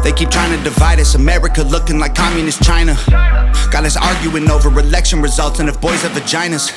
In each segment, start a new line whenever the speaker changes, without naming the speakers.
They keep trying to divide us, America looking like communist China. Got us arguing over election results and if boys have vaginas.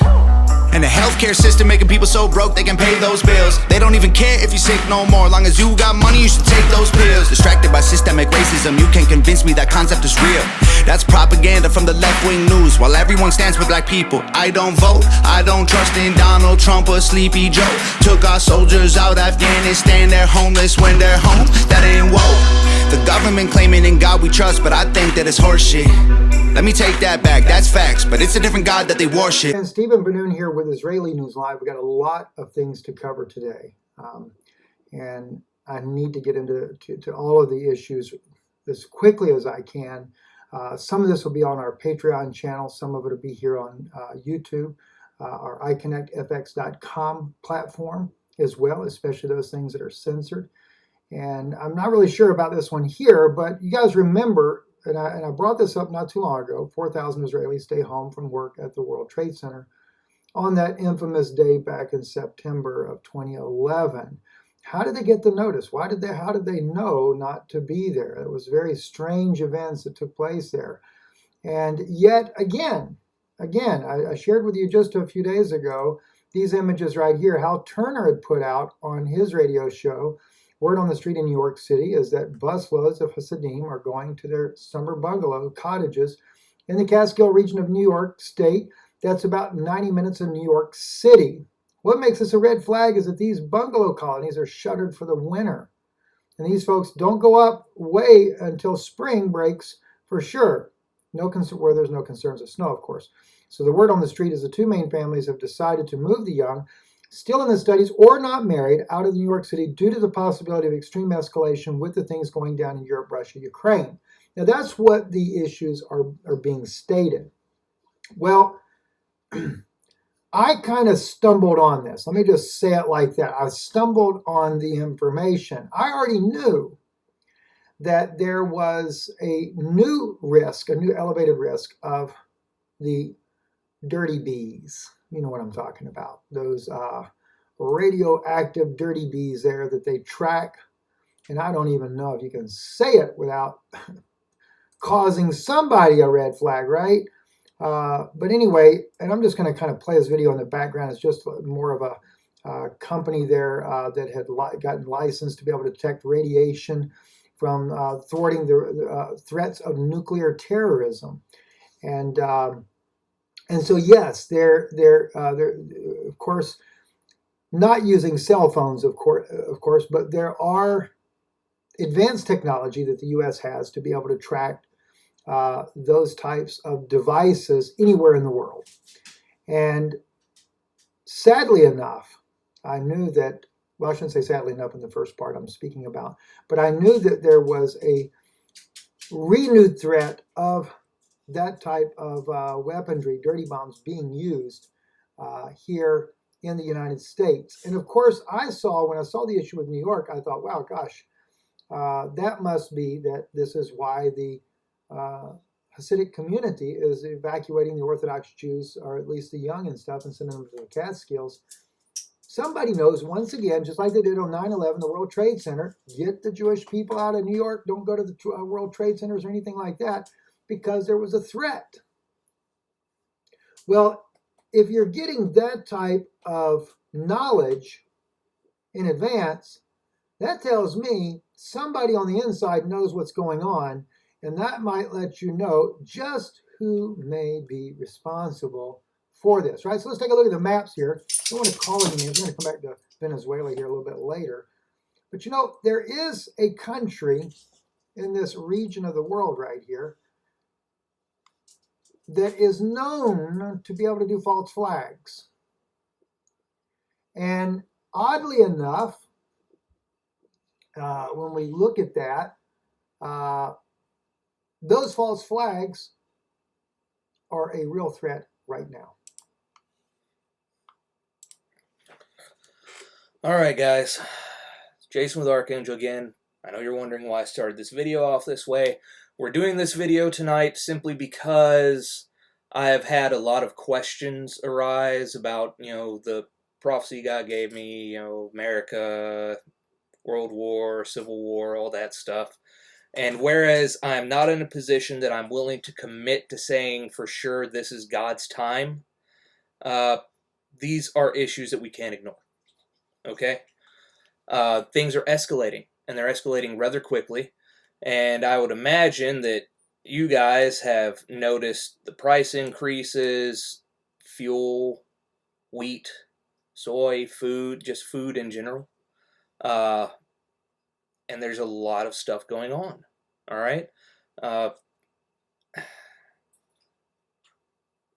And the healthcare system making people so broke they can pay those bills. They don't even care if you're sick no more. Long as you got money, you should take those pills. Distracted by systemic racism, you can't convince me that concept is real. That's propaganda from the left-wing news, while everyone stands with black people. I don't vote, I don't trust in Donald Trump or Sleepy Joe. Took our soldiers out Afghanistan, they're homeless when they're home. That ain't woke. The government claiming in God we trust, but I think that it's horseshit. Let me take that back, that's facts, but it's a different God that they worship.
And Stephen Benoon here with Israeli News Live. We've got a lot of things to cover today. And I need to get into all of the issues as quickly as I can. Some of this will be on our Patreon channel. Some of it will be here on YouTube, our iConnectFX.com platform as well, especially those things that are censored. And I'm not really sure about this one here, but you guys remember, and I brought this up not too long ago, 4,000 Israelis stay home from work at the World Trade Center on that infamous day back in September of 2011. How did they get the notice? How did they know not to be there? It was very strange events that took place there. And yet again, I shared with you just a few days ago, these images right here, Hal Turner had put out on his radio show. Word on the street in New York City is that busloads of Hasidim are going to their summer bungalow cottages in the Catskill region of New York State. That's about 90 minutes of New York City. What makes this a red flag is that these bungalow colonies are shuttered for the winter. And these folks don't go up way until spring breaks for sure. Where there's no concerns of snow, of course. So the word on the street is the two main families have decided to move the young, still in the studies or not married, out of New York City due to the possibility of extreme escalation with the things going down in Europe, Russia, Ukraine. Now that's what the issues are being stated. Well, I kind of stumbled on this. Let me just say it like that. I stumbled on the information. I already knew that there was a new elevated risk of the dirty bees. You know what I'm talking about. Those radioactive dirty bees there that they track. And I don't even know if you can say it without causing somebody a red flag, right? But anyway, and I'm just going to kind of play this video in the background. It's just more of a company there that had gotten licensed to be able to detect radiation from thwarting the threats of nuclear terrorism. And so, yes, they're of course not using cell phones, of course, but there are advanced technology that the U.S. has to be able to track those types of devices anywhere in the world. And sadly enough, I knew that, well, I shouldn't say sadly enough in the first part I'm speaking about, but I knew that there was a renewed threat of that type of weaponry, dirty bombs, being used here in the United States. And of course, when I saw the issue with New York, I thought, wow, gosh, that must be that this is why the Hasidic community is evacuating the Orthodox Jews, or at least the young and stuff, and sending them to the Catskills. Somebody knows, once again, just like they did on 9/11, the World Trade Center, get the Jewish people out of New York. Don't go to the World Trade Centers or anything like that, because there was a threat. Well, if you're getting that type of knowledge in advance, that tells me somebody on the inside knows what's going on, and that might let you know just who may be responsible for this, right? So let's take a look at the maps here. I don't want to call it names. We're going to come back to Venezuela here a little bit later. But you know, there is a country in this region of the world right here that is known to be able to do false flags. And oddly enough, when we look at that, those false flags are a real threat right now.
All right, guys. It's Jason with Archangel again. I know you're wondering why I started this video off this way. We're doing this video tonight simply because I have had a lot of questions arise about, the prophecy God gave me, America, World War, Civil War, all that stuff. And whereas I'm not in a position that I'm willing to commit to saying for sure this is God's time, these are issues that we can't ignore. Okay? Things are escalating, and they're escalating rather quickly. And I would imagine that you guys have noticed the price increases, fuel, wheat, soy, food, just food in general. And there's a lot of stuff going on. All right?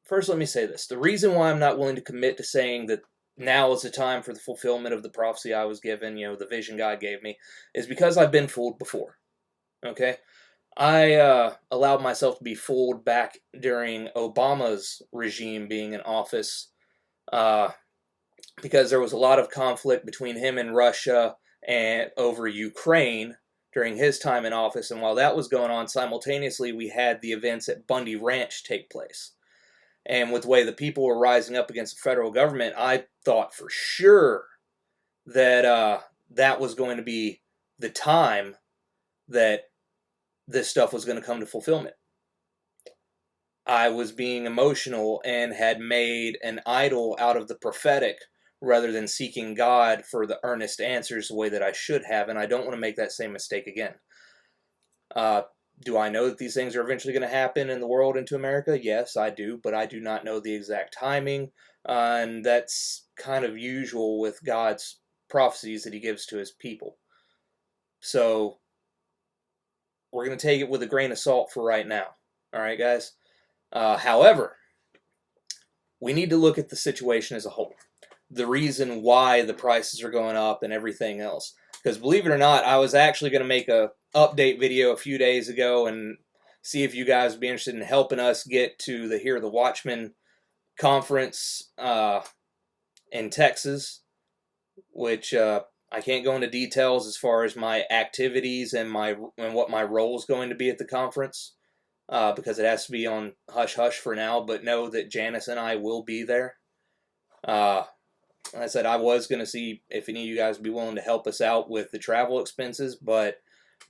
First, let me say this. The reason why I'm not willing to commit to saying that now is the time for the fulfillment of the prophecy I was given, the vision God gave me, is because I've been fooled before. Okay? I allowed myself to be fooled back during Obama's regime being in office, because there was a lot of conflict between him and Russia and over Ukraine during his time in office. And while that was going on, simultaneously we had the events at Bundy Ranch take place. And with the way the people were rising up against the federal government, I thought for sure that that was going to be the time that this stuff was going to come to fulfillment. I was being emotional and had made an idol out of the prophetic rather than seeking God for the earnest answers the way that I should have, and I don't want to make that same mistake again. Do I know that these things are eventually going to happen in the world and to America? Yes, I do, but I do not know the exact timing, and that's kind of usual with God's prophecies that he gives to his people. So we're going to take it with a grain of salt for right now. All right, guys? However, we need to look at the situation as a whole. The reason why the prices are going up and everything else. Because believe it or not, I was actually going to make a update video a few days ago and see if you guys would be interested in helping us get to the Hear the Watchmen conference in Texas, which I can't go into details as far as my activities and what my role is going to be at the conference, because it has to be on hush-hush for now, but know that Janice and I will be there. Like I said, I was going to see if any of you guys would be willing to help us out with the travel expenses, but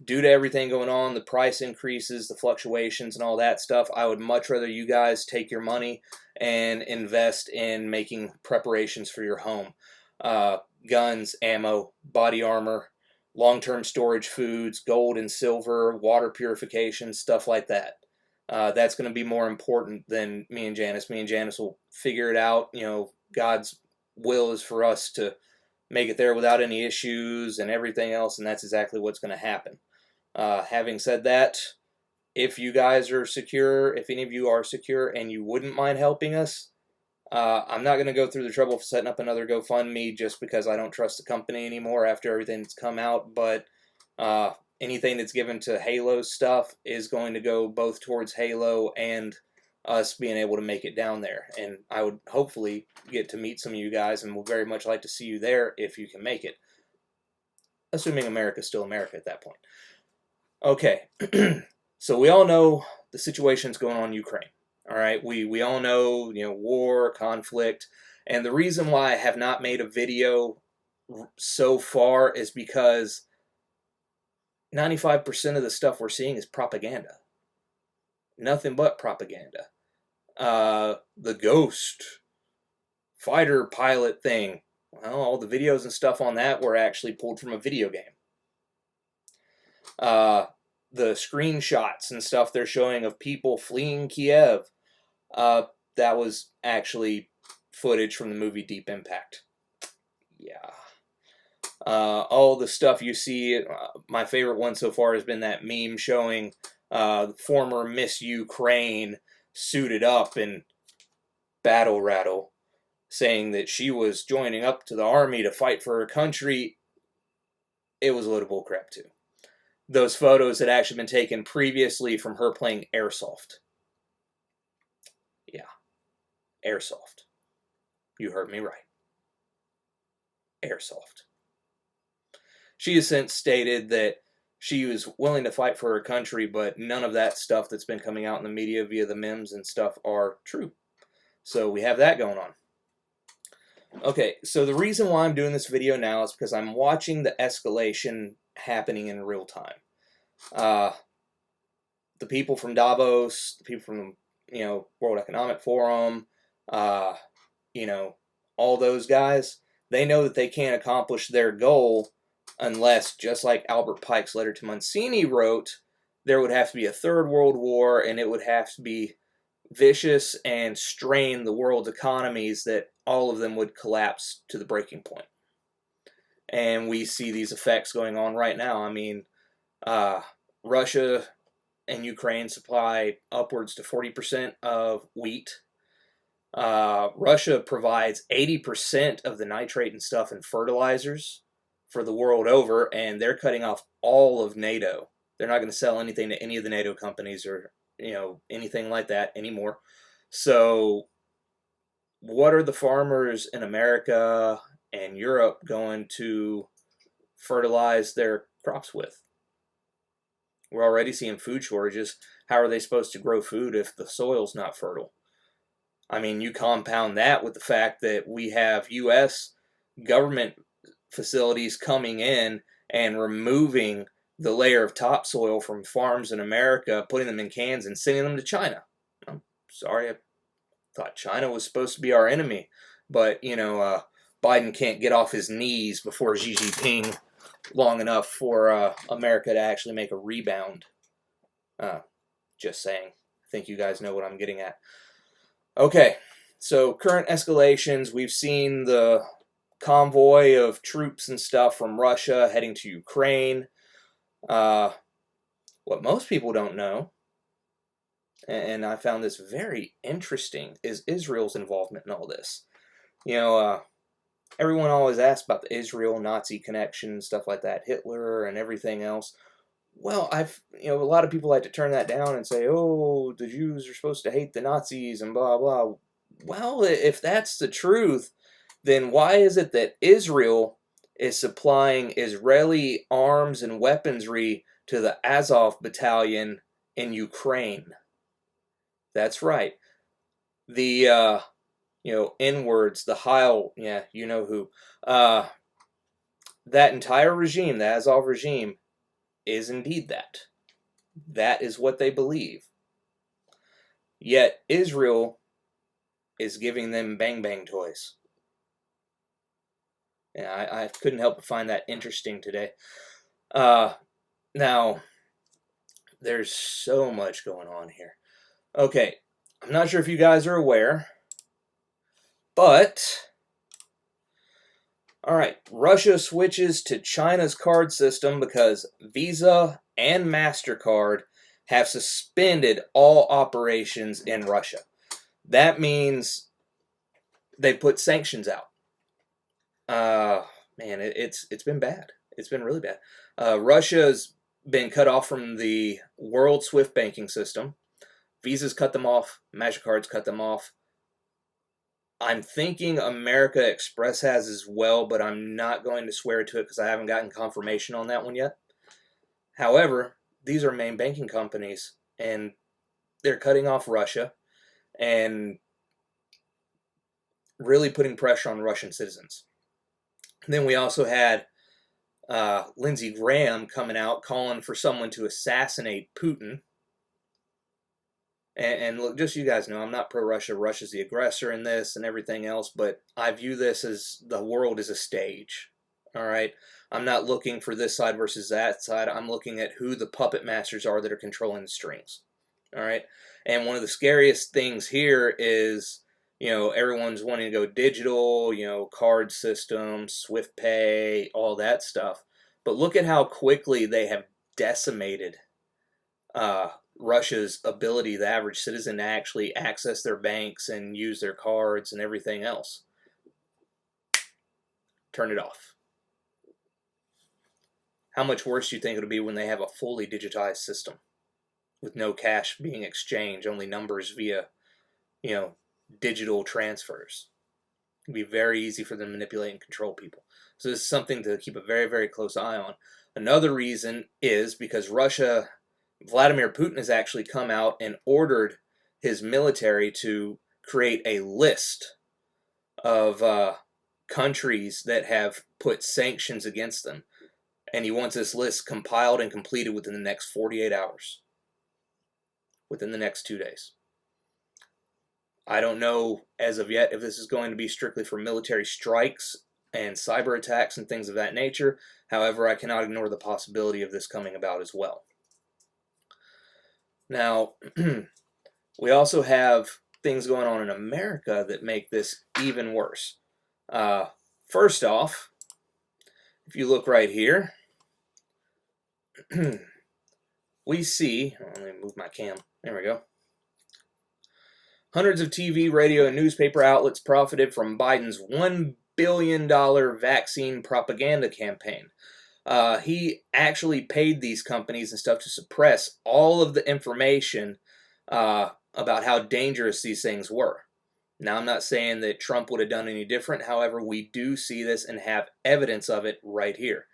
due to everything going on, the price increases, the fluctuations, and all that stuff, I would much rather you guys take your money and invest in making preparations for your home. Guns, ammo, body armor, long-term storage foods, gold and silver, water purification, stuff like that. That's going to be more important than me and Janice. Me and Janice will figure it out. God's will is for us to make it there without any issues and everything else, and that's exactly what's going to happen. Having said that, if you guys are secure, if any of you are secure and you wouldn't mind helping us, I'm not going to go through the trouble of setting up another GoFundMe just because I don't trust the company anymore after everything that's come out, but anything that's given to Halo stuff is going to go both towards Halo and us being able to make it down there. And I would hopefully get to meet some of you guys, and would very much like to see you there if you can make it. Assuming America's still America at that point. Okay, so we all know the situation's going on in Ukraine. All right, we all know, war, conflict, and the reason why I have not made a video so far is because 95% of the stuff we're seeing is propaganda. Nothing but propaganda. The ghost fighter pilot thing, well, all the videos and stuff on that were actually pulled from a video game. The screenshots and stuff they're showing of people fleeing Kiev, that was actually footage from the movie Deep Impact. Yeah. All the stuff you see, my favorite one so far has been that meme showing former Miss Ukraine suited up in battle rattle, saying that she was joining up to the army to fight for her country. It was a load of bullcrap too. Those photos had actually been taken previously from her playing airsoft. Yeah, airsoft. You heard me right. Airsoft. She has since stated that she was willing to fight for her country, but none of that stuff that's been coming out in the media via the memes and stuff are true. So we have that going on. Okay, so the reason why I'm doing this video now is because I'm watching the escalation happening in real time. The people from Davos, the people from, World Economic Forum, all those guys, they know that they can't accomplish their goal unless, just like Albert Pike's letter to Monsini wrote, there would have to be a third world war, and it would have to be vicious and strain the world's economies that all of them would collapse to the breaking point. And we see these effects going on right now. I mean, Russia and Ukraine supply upwards to 40% of wheat. Russia provides 80% of the nitrate and stuff in fertilizers for the world over, and they're cutting off all of NATO. They're not going to sell anything to any of the NATO companies or, anything like that anymore. So what are the farmers in America and Europe going to fertilize their crops with? We're already seeing food shortages. How are they supposed to grow food if the soil's not fertile? I mean, you compound that with the fact that we have U.S. government facilities coming in and removing the layer of topsoil from farms in America, putting them in cans and sending them to China. I'm sorry, I thought China was supposed to be our enemy. But, Biden can't get off his knees before Xi Jinping long enough for America to actually make a rebound. Just saying. I think you guys know what I'm getting at. Okay, so current escalations. We've seen the convoy of troops and stuff from Russia heading to Ukraine. What most people don't know, and I found this very interesting, is Israel's involvement in all this. Everyone always asks about the Israel-Nazi connection, stuff like that, Hitler and everything else. Well, a lot of people like to turn that down and say, oh, the Jews are supposed to hate the Nazis and blah, blah. Well, if that's the truth, then why is it that Israel is supplying Israeli arms and weaponry to the Azov battalion in Ukraine? That's right. The, N-words, the Heil, you know who. That entire regime, the Azov regime, is indeed that. That is what they believe. Yet Israel is giving them bang-bang toys. Yeah, I couldn't help but find that interesting today. Now, there's so much going on here. Okay, I'm not sure if you guys are aware, but, alright, Russia switches to China's card system because Visa and MasterCard have suspended all operations in Russia. That means they put sanctions out. Man, it's been bad. It's been really bad. Russia's been cut off from the world SWIFT banking system. Visa's cut them off. MasterCard's cut them off. I'm thinking America Express has as well, but I'm not going to swear to it because I haven't gotten confirmation on that one yet. However, these are main banking companies, and they're cutting off Russia and really putting pressure on Russian citizens. And then we also had Lindsey Graham coming out calling for someone to assassinate Putin. And look, just so you guys know, I'm not pro-Russia. Russia's the aggressor in this and everything else, but I view this as the world is a stage. All right? I'm not looking for this side versus that side. I'm looking at who the puppet masters are that are controlling the strings. All right? And one of the scariest things here is, everyone's wanting to go digital, card systems, Swift Pay, all that stuff. But look at how quickly they have decimated Russia's ability, the average citizen, to actually access their banks and use their cards and everything else. Turn it off. How much worse do you think it'll be when they have a fully digitized system with no cash being exchanged, only numbers via, digital transfers? It'll be very easy for them to manipulate and control people. So this is something to keep a very, very close eye on. Another reason is because Vladimir Putin has actually come out and ordered his military to create a list of countries that have put sanctions against them. And he wants this list compiled and completed within the next 48 hours. Within the next 2 days. I don't know as of yet if this is going to be strictly for military strikes and cyber attacks and things of that nature. However, I cannot ignore the possibility of this coming about as well. Now, we also have things going on in America that make this even worse. First off, if you look right here, we see, let me move my cam, there we go. Hundreds of TV, radio, and newspaper outlets profited from Biden's $1 billion vaccine propaganda campaign. He actually paid these companies and stuff to suppress all of the information about how dangerous these things were. Now, I'm not saying that Trump would have done any different. However, we do see this and have evidence of it right here.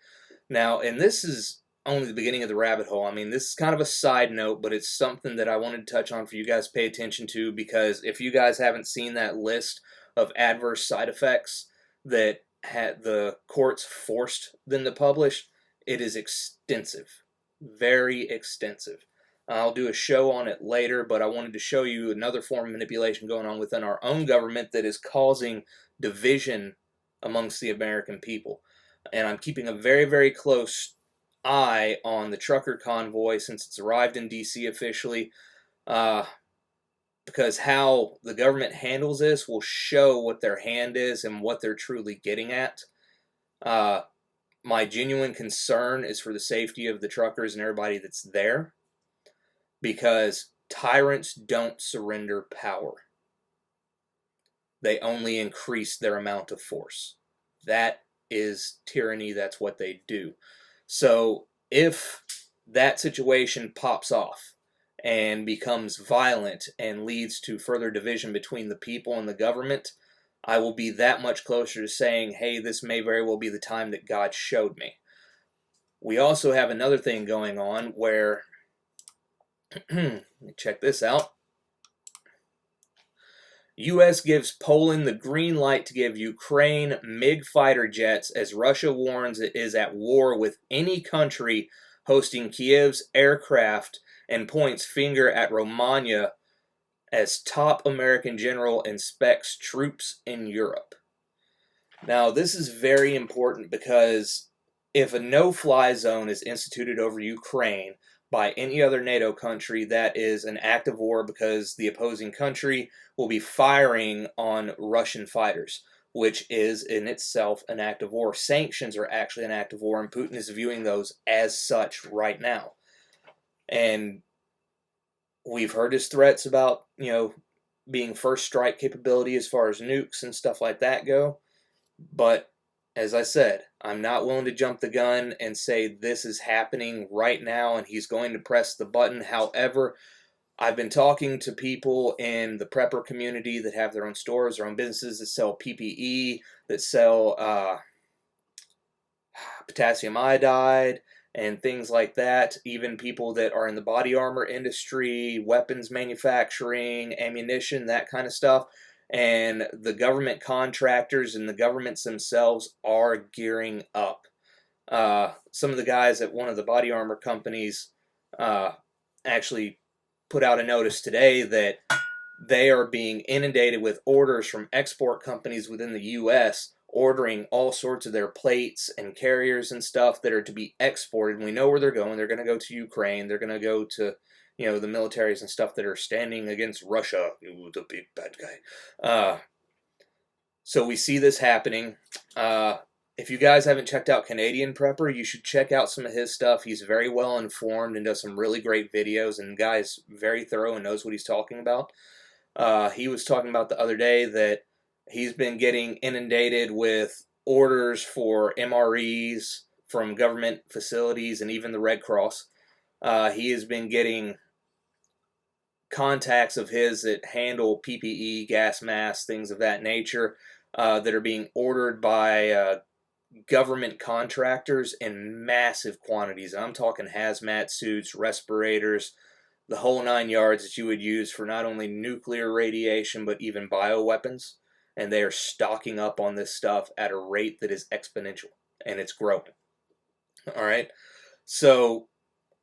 Now, and this is only the beginning of the rabbit hole. I mean, this is kind of a side note, but it's something that I wanted to touch on for you guys to pay attention to, because if you guys haven't seen that list of adverse side effects that had the courts forced them to publish, it is extensive. Very extensive. I'll do a show on it later, but I wanted to show you another form of manipulation going on within our own government that is causing division amongst the American people. And I'm keeping a very, very close eye on the trucker convoy since it's arrived in D.C. officially, because how the government handles this will show what their hand is and what they're truly getting at. My genuine concern is for the safety of the truckers and everybody that's there, because tyrants don't surrender power. They only increase their amount of force. That is tyranny. That's what they do. So if that situation pops off and becomes violent and leads to further division between the people and the government, I will be that much closer to saying, hey, this may very well be the time that God showed me. We also have another thing going on where, let me check this out. U.S. gives Poland the green light to give Ukraine MiG fighter jets as Russia warns it is at war with any country hosting Kiev's aircraft, and points finger at Romania as top American general inspects troops in Europe. Now, this is very important because if a no-fly zone is instituted over Ukraine by any other NATO country, that is an act of war, because the opposing country will be firing on Russian fighters, which is in itself an act of war. Sanctions are actually an act of war, and Putin is viewing those as such right now. And we've heard his threats about, being first strike capability as far as nukes and stuff like that go. But as I said, I'm not willing to jump the gun and say this is happening right now and he's going to press the button. However, I've been talking to people in the prepper community that have their own stores, their own businesses that sell PPE, that sell potassium iodide and things like that. Even people that are in the body armor industry, weapons manufacturing, ammunition, that kind of stuff. And the government contractors and the governments themselves are gearing up. Some of the guys at one of the body armor companies actually put out a notice today that they are being inundated with orders from export companies within the U.S. ordering all sorts of their plates and carriers and stuff that are to be exported. And we know where they're going. They're going to go to Ukraine. They're going to go to the militaries and stuff that are standing against Russia, the big bad guy. So we see this happening. If you guys haven't checked out Canadian Prepper, you should check out some of his stuff. He's very well informed and does some really great videos, and the guy's very thorough and knows what he's talking about. He was talking about the other day that he's been getting inundated with orders for MREs from government facilities and even the Red Cross. He has been getting contacts of his that handle PPE, gas masks, things of that nature, that are being ordered by government contractors in massive quantities. I'm talking hazmat suits, respirators, the whole 9 yards that you would use for not only nuclear radiation but even bioweapons. And they are stocking up on this stuff at a rate that is exponential, and it's growing. All right. So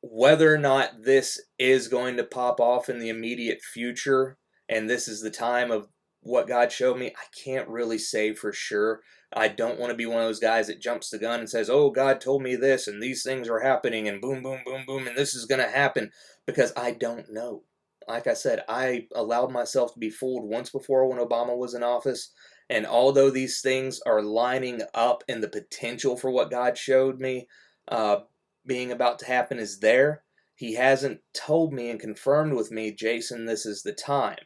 whether or not this is going to pop off in the immediate future, and this is the time of what God showed me, I can't really say for sure. I don't want to be one of those guys that jumps the gun and says, oh, God told me this, and these things are happening, and boom, boom, boom, boom, and this is going to happen, because I don't know. Like I said, I allowed myself to be fooled once before when Obama was in office, and although these things are lining up and the potential for what God showed me, being about to happen is there, he hasn't told me and confirmed with me, Jason, this is the time.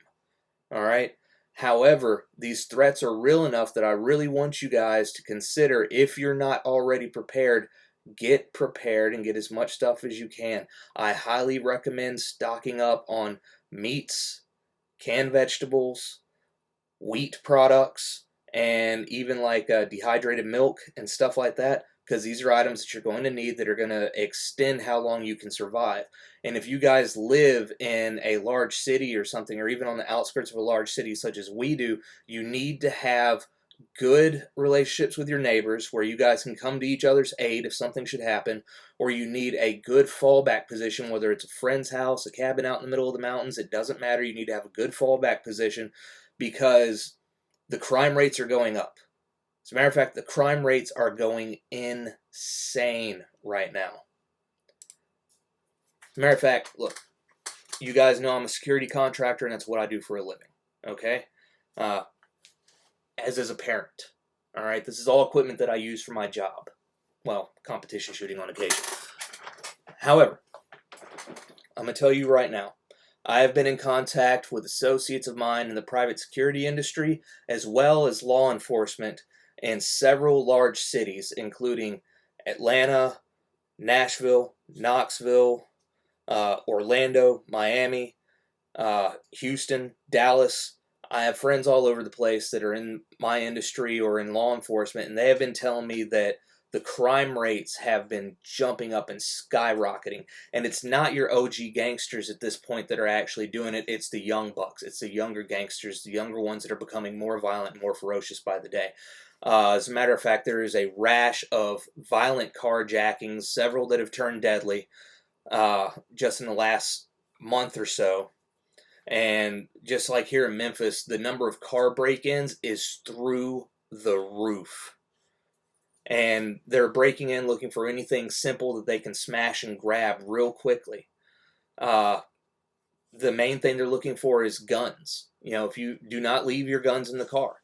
All right. However, these threats are real enough that I really want you guys to consider, if you're not already prepared, get prepared and get as much stuff as you can. I highly recommend stocking up on meats, canned vegetables, wheat products, and even like dehydrated milk and stuff like that, because these are items that you're going to need that are going to extend how long you can survive. And if you guys live in a large city or something, or even on the outskirts of a large city such as we do, you need to have good relationships with your neighbors where you guys can come to each other's aid if something should happen, or you need a good fallback position, whether it's a friend's house, a cabin out in the middle of the mountains, it doesn't matter. You need to have a good fallback position, because the crime rates are going up. As a matter of fact, the crime rates are going insane right now. As a matter of fact, look, you guys know I'm a security contractor, and that's what I do for a living, okay? As is a parent, all right? This is all equipment that I use for my job. Well, competition shooting on occasion. However, I'm going to tell you right now, I have been in contact with associates of mine in the private security industry, as well as law enforcement in several large cities, including Atlanta, Nashville, Knoxville, Orlando, Miami, Houston, Dallas. I have friends all over the place that are in my industry or in law enforcement, and they have been telling me that the crime rates have been jumping up and skyrocketing. And it's not your OG gangsters at this point that are actually doing it. It's the young bucks. It's the younger gangsters, the younger ones that are becoming more violent and more ferocious by the day. As a matter of fact, there is a rash of violent carjackings, several that have turned deadly, just in the last month or so. And just like here in Memphis, the number of car break-ins is through the roof. And they're breaking in looking for anything simple that they can smash and grab real quickly. The main thing they're looking for is guns. You know, if you do not leave your guns in the car,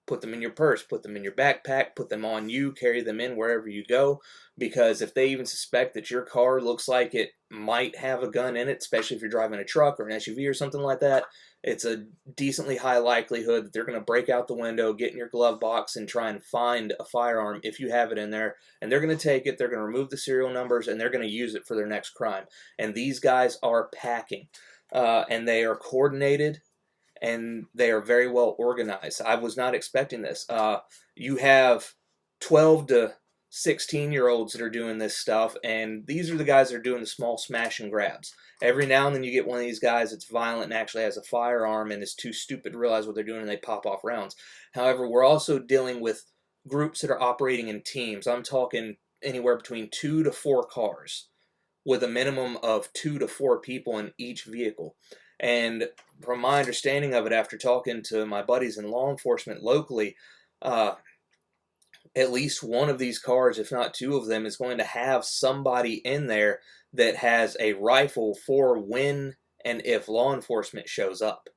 put them in your purse, put them in your backpack, put them on you, carry them in wherever you go, because if they even suspect that your car looks like it might have a gun in it, especially if you're driving a truck or an SUV or something like that, it's a decently high likelihood that they're going to break out the window, get in your glove box, and try and find a firearm if you have it in there, and they're going to take it, they're going to remove the serial numbers, and they're going to use it for their next crime. And these guys are packing, and they are coordinated, and they are very well organized. I was not expecting this. You have 12 to 16-year-olds that are doing this stuff, and these are the guys that are doing the small smash and grabs. Every now and then you get one of these guys that's violent and actually has a firearm and is too stupid to realize what they're doing, and they pop off rounds. However, we're also dealing with groups that are operating in teams. I'm talking anywhere between 2 to 4 cars with a minimum of 2 to 4 people in each vehicle. And from my understanding of it, after talking to my buddies in law enforcement locally, at least one of these cars, if not 2 of them, is going to have somebody in there that has a rifle for when and if law enforcement shows up.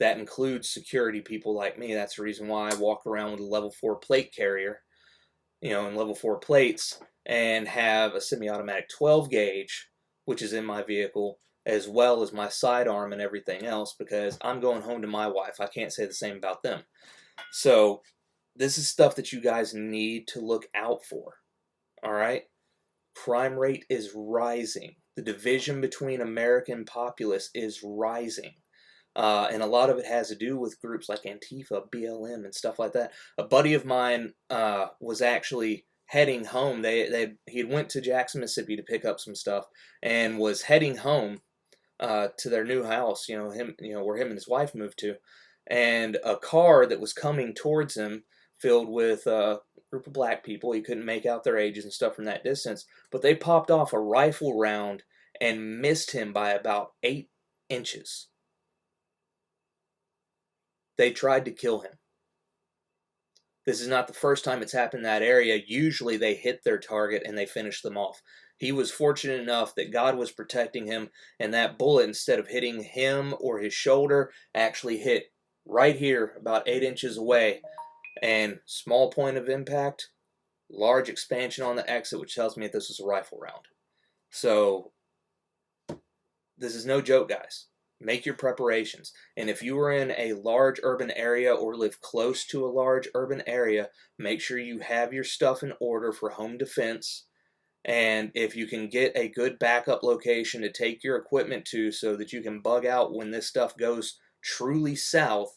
That includes security people like me. That's the reason why I walk around with a level 4 plate carrier, you know, and level 4 plates, and have a semi-automatic 12 gauge, which is in my vehicle, as well as my sidearm and everything else, because I'm going home to my wife. I can't say the same about them. So this is stuff that you guys need to look out for. All right? Crime rate is rising. The division between American populace is rising. And a lot of it has to do with groups like Antifa, BLM, and stuff like that. A buddy of mine was actually heading home. He went to Jackson, Mississippi to pick up some stuff, and was heading home to their new house, where him and his wife moved to, and a car that was coming towards him, filled with group of black people. He couldn't make out their ages and stuff from that distance, but they popped off a rifle round and missed him by about 8 inches. They tried to kill him. This is not the first time it's happened in that area. Usually they hit their target and they finish them off. He was fortunate enough that God was protecting him, and that bullet, instead of hitting him or his shoulder, actually hit right here, about 8 inches away. And small point of impact, large expansion on the exit, which tells me that this was a rifle round. So this is no joke, guys. Make your preparations. And if you are in a large urban area or live close to a large urban area, make sure you have your stuff in order for home defense. And if you can get a good backup location to take your equipment to so that you can bug out when this stuff goes truly south,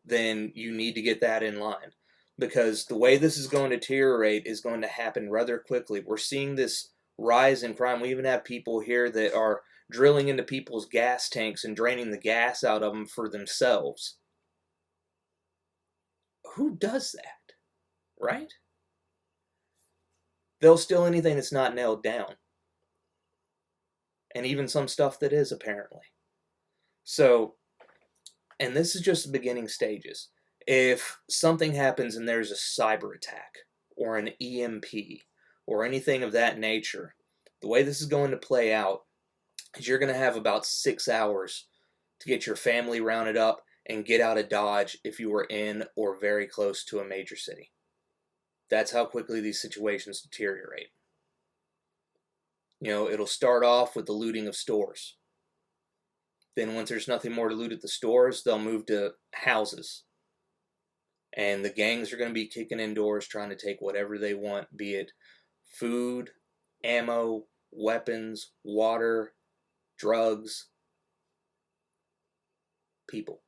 then you need to get that in line. Because the way this is going to deteriorate is going to happen rather quickly. We're seeing this rise in crime. We even have people here that are drilling into people's gas tanks and draining the gas out of them for themselves. Who does that? Right? They'll steal anything that's not nailed down. And even some stuff that is, apparently. So, and this is just the beginning stages. If something happens and there's a cyber attack, or an EMP, or anything of that nature, the way this is going to play out is you're going to have about 6 hours to get your family rounded up and get out of Dodge if you were in or very close to a major city. That's how quickly these situations deteriorate. You know, it'll start off with the looting of stores. Then once there's nothing more to loot at the stores, they'll move to houses. And the gangs are going to be kicking in doors trying to take whatever they want, be it food, ammo, weapons, water, drugs, people.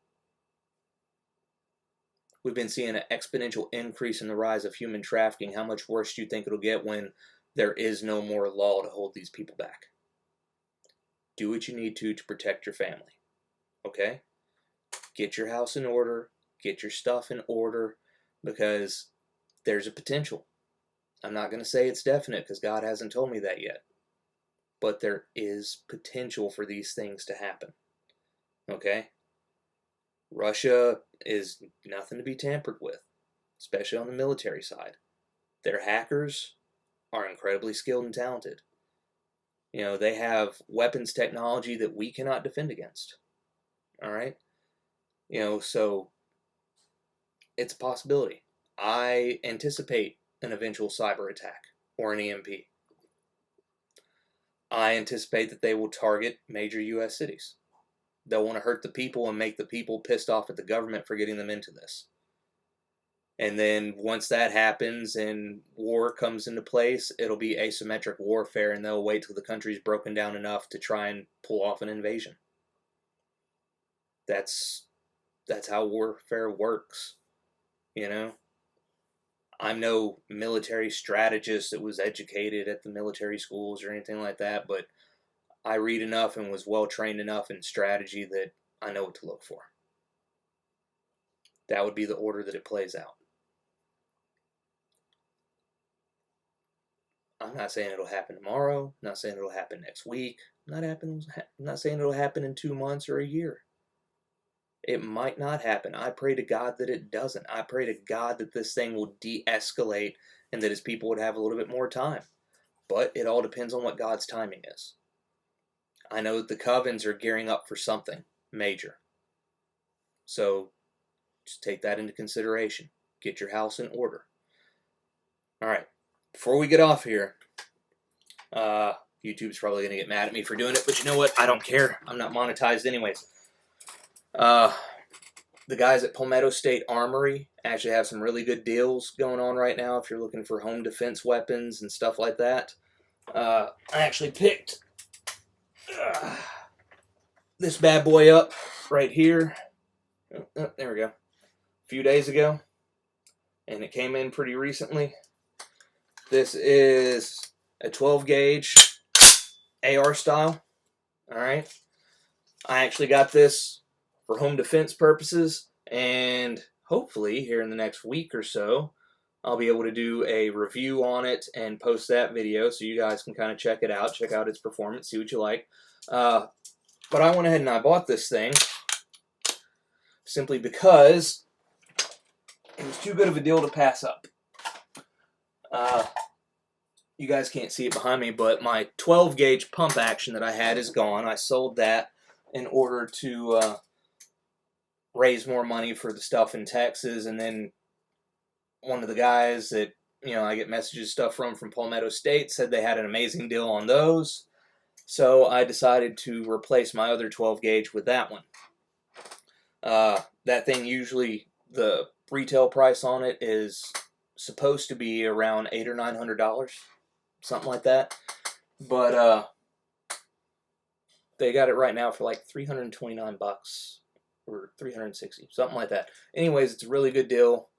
We've been seeing an exponential increase in the rise of human trafficking. How much worse do you think it'll get when there is no more law to hold these people back? Do what you need to protect your family. Okay? Get your house in order. Get your stuff in order, because there's a potential. I'm not going to say it's definite because God hasn't told me that yet. But there is potential for these things to happen. Okay? Russia is nothing to be tampered with, especially on the military side. Their hackers are incredibly skilled and talented. You know, they have weapons technology that we cannot defend against. All right? You know, so it's a possibility. I anticipate an eventual cyber attack or an EMP. I anticipate that they will target major U.S. cities. They'll want to hurt the people and make the people pissed off at the government for getting them into this. And then once that happens and war comes into place, it'll be asymmetric warfare, and they'll wait till the country's broken down enough to try and pull off an invasion. That's how warfare works, you know? I'm no military strategist that was educated at the military schools or anything like that, but I read enough and was well trained enough in strategy that I know what to look for. That would be the order that it plays out. I'm not saying it'll happen tomorrow. I'm not saying it'll happen next week. I'm not saying it'll happen in 2 months or a year. It might not happen. I pray to God that it doesn't. I pray to God that this thing will de-escalate and that his people would have a little bit more time. But it all depends on what God's timing is. I know that the covens are gearing up for something major. So just take that into consideration. Get your house in order. All right. Before we get off here, YouTube's probably going to get mad at me for doing it, but you know what? I don't care. I'm not monetized anyways. The guys at Palmetto State Armory actually have some really good deals going on right now if you're looking for home defense weapons and stuff like that. I actually picked this bad boy up right here. Oh, there we go. A few days ago. And it came in pretty recently. This is a 12 gauge AR style. Alright. I actually got this for home defense purposes, and hopefully here in the next week or so I'll be able to do a review on it and post that video so you guys can kind of check it out, check out its performance, see what you like. But I went ahead and I bought this thing simply because it was too good of a deal to pass up. You guys can't see it behind me, but my 12 gauge pump action that I had is gone. I sold that in order to raise more money for the stuff in Texas, and then one of the guys that I get messages stuff from Palmetto State said they had an amazing deal on those, so I decided to replace my other 12 gauge with that one. That thing, usually the retail price on it is supposed to be around $800 or $900, something like that, but they got it right now for like $329 or $360, something like that. Anyways, it's a really good deal.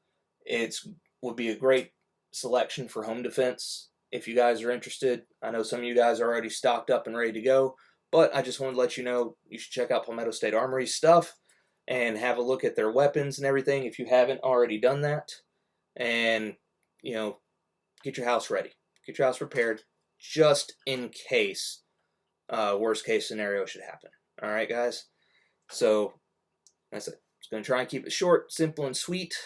Would be a great selection for home defense if you guys are interested. I know some of you guys are already stocked up and ready to go, but I just wanted to let you know you should check out Palmetto State Armory's stuff and have a look at their weapons and everything if you haven't already done that. And get your house ready, get your house prepared, just in case worst case scenario should happen. All right, guys. So that's it. Just gonna try and keep it short, simple, and sweet.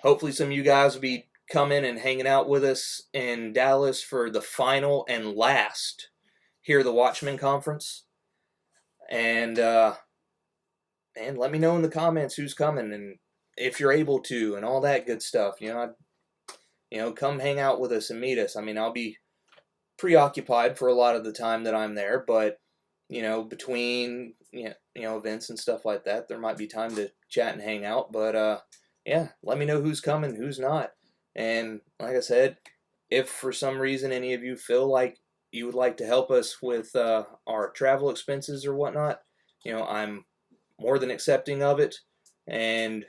Hopefully some of you guys will be coming and hanging out with us in Dallas for the final and last Hear the Watchmen conference. And let me know in the comments who's coming and if you're able to and all that good stuff. Come hang out with us and meet us. I mean, I'll be preoccupied for a lot of the time that I'm there, but between events and stuff like that, there might be time to chat and hang out. But yeah, let me know who's coming, who's not. And like I said, if for some reason any of you feel like you would like to help us with our travel expenses or whatnot, I'm more than accepting of it. And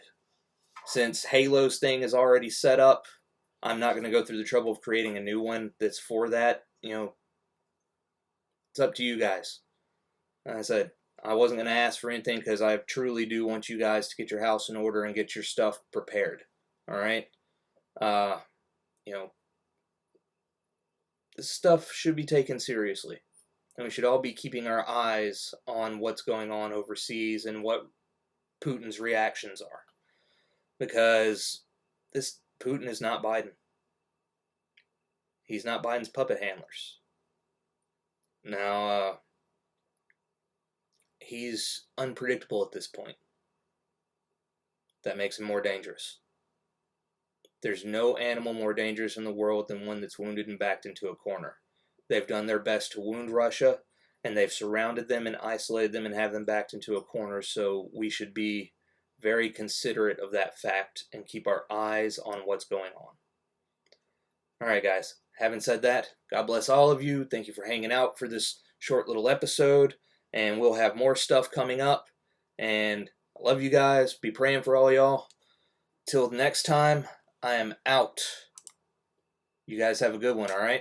since Halo's thing is already set up, I'm not going to go through the trouble of creating a new one that's for that. It's up to you guys. Like I said, I wasn't going to ask for anything because I truly do want you guys to get your house in order and get your stuff prepared. All right? This stuff should be taken seriously. And we should all be keeping our eyes on what's going on overseas and what Putin's reactions are. Because this Putin is not Biden. He's not Biden's puppet handlers. Now, he's unpredictable at this point. That makes him more dangerous. There's no animal more dangerous in the world than one that's wounded and backed into a corner. They've done their best to wound Russia, and they've surrounded them and isolated them and have them backed into a corner, so we should be very considerate of that fact and keep our eyes on what's going on. Alright, guys. Having said that, God bless all of you. Thank you for hanging out for this short little episode, and we'll have more stuff coming up. And I love you guys. Be praying for all y'all. Till next time, I am out. You guys have a good one, alright?